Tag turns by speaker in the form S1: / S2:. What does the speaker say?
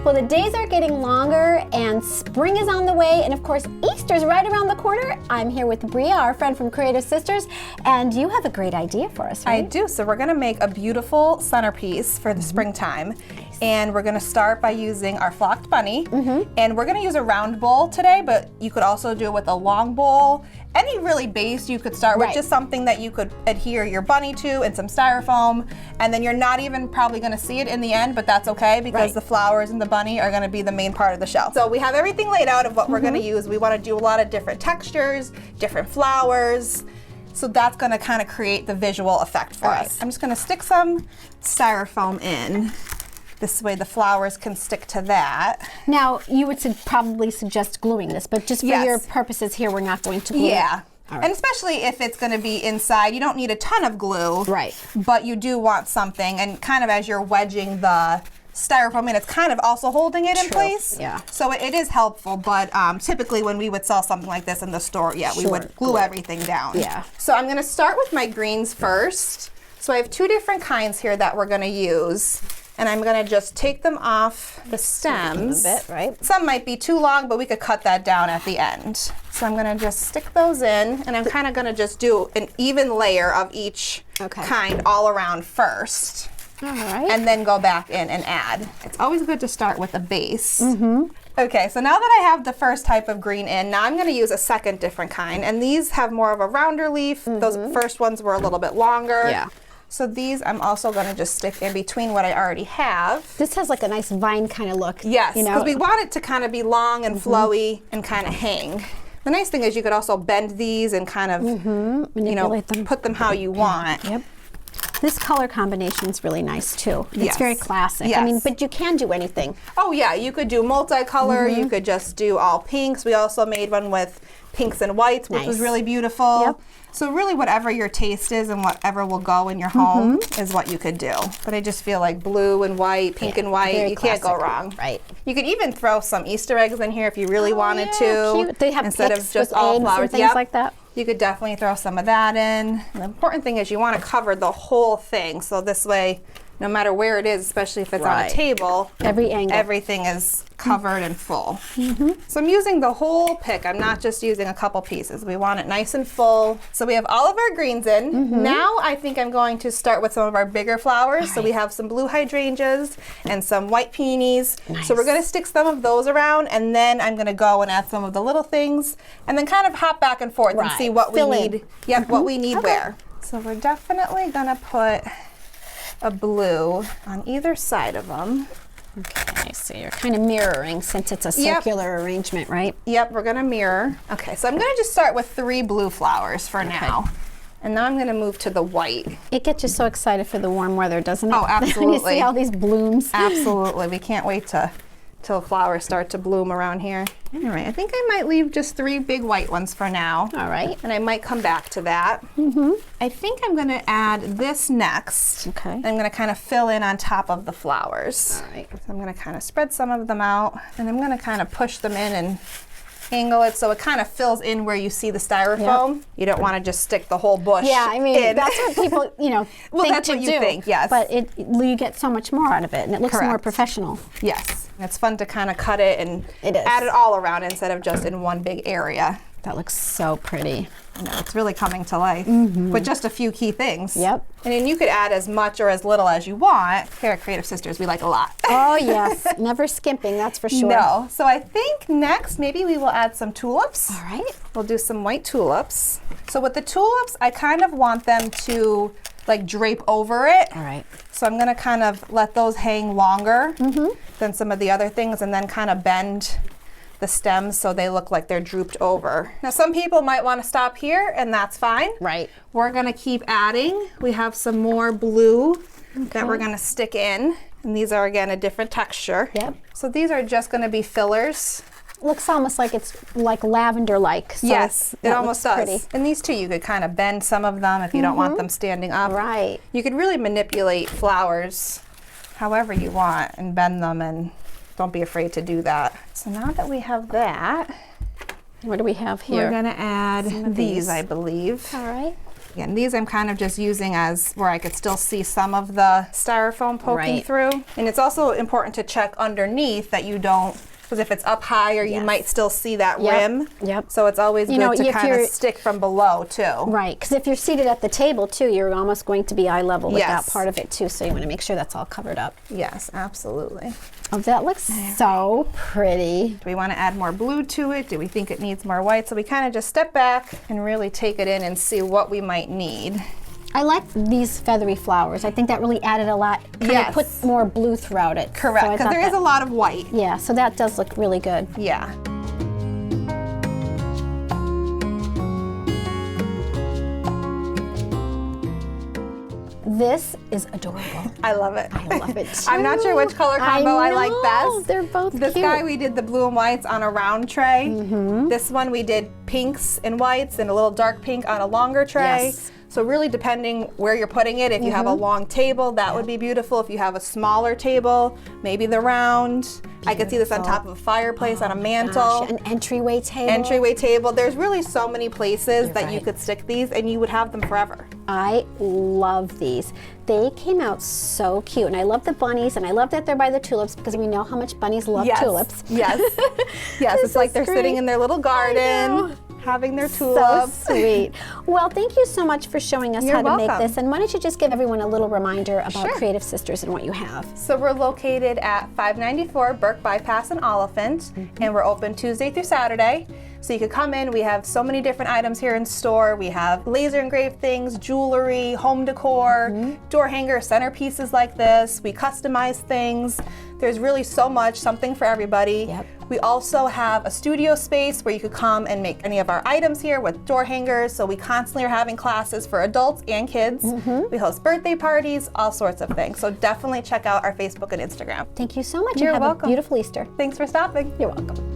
S1: Well, the days are getting longer and spring is on the way, and of course Easter's right around the corner. I'm here with Bria, our friend from Creative Sisters, and you have a great idea for us, right?
S2: I do. So we're going to make a beautiful centerpiece for the springtime. And we're going to start by using our flocked bunny. And we're going to use a round bowl today, but you could also do it with a long bowl. Any really base you could start with, just something that you could adhere your bunny to and some styrofoam. And then you're not even probably going to see it in the end, but that's okay because the flowers and the bunny are going to be the main part of the show. So we have everything laid out of what we're going to use. We want to do a lot of different textures, different flowers. So that's going to kind of create the visual effect for us. I'm just going to stick some styrofoam in. This way the flowers can stick to that.
S1: Now, you would probably suggest gluing this, but just for your purposes here, we're not going to glue it.
S2: And especially if it's going to be inside, you don't need a ton of glue. But you do want something, and kind of as you're wedging the styrofoam in, it's kind of also holding it in place. So it is helpful, but typically when we would sell something like this in the store, we would glue everything down. So I'm going to start with my greens first. So I have two different kinds here that we're going to use. And I'm gonna just take them off the stems. Some might be too long, but we could cut that down at the end. So I'm gonna just stick those in, and I'm kind of gonna just do an even layer of each kind all around first. And then go back in and add. It's always good to start with a base. Okay, so now that I have the first type of green in, now I'm gonna use a second different kind. And these have more of a rounder leaf. Those first ones were a little bit longer. So these I'm also going to just stick in between what I already have.
S1: This has like a nice vine kind of look.
S2: Yes, because we want it to kind of be long and flowy and kind of hang. The nice thing is you could also bend these and kind of, you know, put them how you want.
S1: This color combination is really nice too. It's very classic. I mean, but you can do anything.
S2: Oh yeah, you could do multicolor. You could just do all pinks. We also made one with pinks and whites, which was really beautiful. So really whatever your taste is and whatever will go in your home is what you could do. But I just feel like blue and white, pink and white, you can't go wrong. You could even throw some Easter eggs in here if you really wanted to.
S1: Cute. They have
S2: instead of just all flowers.
S1: And things like that.
S2: You could definitely throw some of that in. And the important thing is you want to cover the whole thing. So this way, no matter where it is, especially if it's on a table,
S1: every angle,
S2: everything is covered and full. So I'm using the whole pick. I'm not just using a couple pieces. We want it nice and full. So we have all of our greens in. Now I think I'm going to start with some of our bigger flowers. So we have some blue hydrangeas and some white peonies. So we're going to stick some of those around, and then I'm going to go and add some of the little things, and then kind of hop back and forth and see what we need. What we need where. So we're definitely going to put a blue on either side of them.
S1: Okay, so you're kind of mirroring since it's a circular arrangement, right?
S2: We're gonna mirror. Okay, so I'm gonna just start with 3 blue flowers for now. And now I'm gonna move to the white.
S1: It gets you so excited for the warm weather, doesn't it?
S2: Oh, absolutely.
S1: When you see all these blooms.
S2: Absolutely, we can't wait till flowers start to bloom around here. All right, I think I might leave just 3 big white ones for now.
S1: All right.
S2: And I might come back to that. I think I'm gonna add this next.
S1: Okay.
S2: I'm gonna kind of fill in on top of the flowers.
S1: All right.
S2: So I'm gonna kind of spread some of them out, and I'm gonna kind of push them in and angle it so it kind of fills in where you see the styrofoam. You don't want to just stick the whole bush
S1: I mean,
S2: in.
S1: that's what people,
S2: well,
S1: think
S2: that's
S1: to
S2: what you
S1: do.
S2: think, yes.
S1: But you get so much more out of it, and it looks more professional.
S2: Yes. It's fun to kind of cut it and add it all around instead of just in one big area.
S1: That looks so pretty.
S2: I know, it's really coming to life with just a few key things. And then you could add as much or as little as you want. Here at Creative Sisters, we like a lot.
S1: Oh yes, never skimping, that's for sure.
S2: No, so I think next maybe we will add some tulips.
S1: All right.
S2: We'll do some white tulips. So with the tulips, I kind of want them to like drape over it.
S1: All right.
S2: So I'm gonna kind of let those hang longer than some of the other things, and then kind of bend the stems so they look like they're drooped over. Now some people might want to stop here, and that's fine. We're gonna keep adding. We have some more blue that we're gonna stick in, and these are again a different texture. So these are just gonna be fillers.
S1: Looks almost like it's like lavender-like. So
S2: yes, it almost does.
S1: Pretty.
S2: And these too, you could kind of bend some of them if you don't want them standing up. You could really manipulate flowers however you want and bend them, and don't be afraid to do that. So now that we have that,
S1: what do we have here?
S2: We're gonna add these, I believe.
S1: All right.
S2: And these I'm kind of just using as where I could still see some of the styrofoam poking through. And it's also important to check underneath that you don't, because if it's up higher, you might still see that rim. So it's always good to kind of stick from below too.
S1: Right, because if you're seated at the table too, you're almost going to be eye level with that part of it too, so you want to make sure that's all covered up.
S2: Yes, absolutely.
S1: Oh, that looks so pretty.
S2: Do we want to add more blue to it? Do we think it needs more white? So we kind of just step back and really take it in and see what we might need.
S1: I like these feathery flowers. I think that really added a lot, kind of put more blue throughout it.
S2: Correct, because there is a lot of white.
S1: Yeah, so that does look really good.
S2: Yeah.
S1: This is adorable.
S2: I love it.
S1: I love it too.
S2: I'm not sure which color combo I like best.
S1: They're both
S2: This
S1: cute.
S2: guy we did the blue and whites on a round tray. This one we did pinks and whites and a little dark pink on a longer tray. So really depending where you're putting it, if you have a long table, that would be beautiful. If you have a smaller table, maybe the round. Beautiful. I could see this on top of a fireplace, on a mantle.
S1: An entryway table.
S2: Entryway table. There's really so many places that you could stick these and you would have them forever.
S1: I love these. They came out so cute, and I love the bunnies, and I love that they're by the tulips because we know how much bunnies love tulips.
S2: Yes, yes. It's like they're sitting in their little garden, having their tulips.
S1: So sweet. Well, thank you so much for showing us how to make this. And why don't you just give everyone a little reminder about Creative Sisters and what you have?
S2: So we're located at 594 Burke Bypass in Oliphant, and we're open Tuesday through Saturday. So you could come in. We have so many different items here in store. We have laser engraved things, jewelry, home decor, door hangers, centerpieces like this. We customize things. There's really so much, something for everybody. We also have a studio space where you could come and make any of our items here with door hangers. So we constantly are having classes for adults and kids. We host birthday parties, all sorts of things. So definitely check out our Facebook and Instagram.
S1: Thank you so much.
S2: You're
S1: and have
S2: welcome.
S1: a beautiful Easter.
S2: Thanks for stopping.
S1: You're welcome.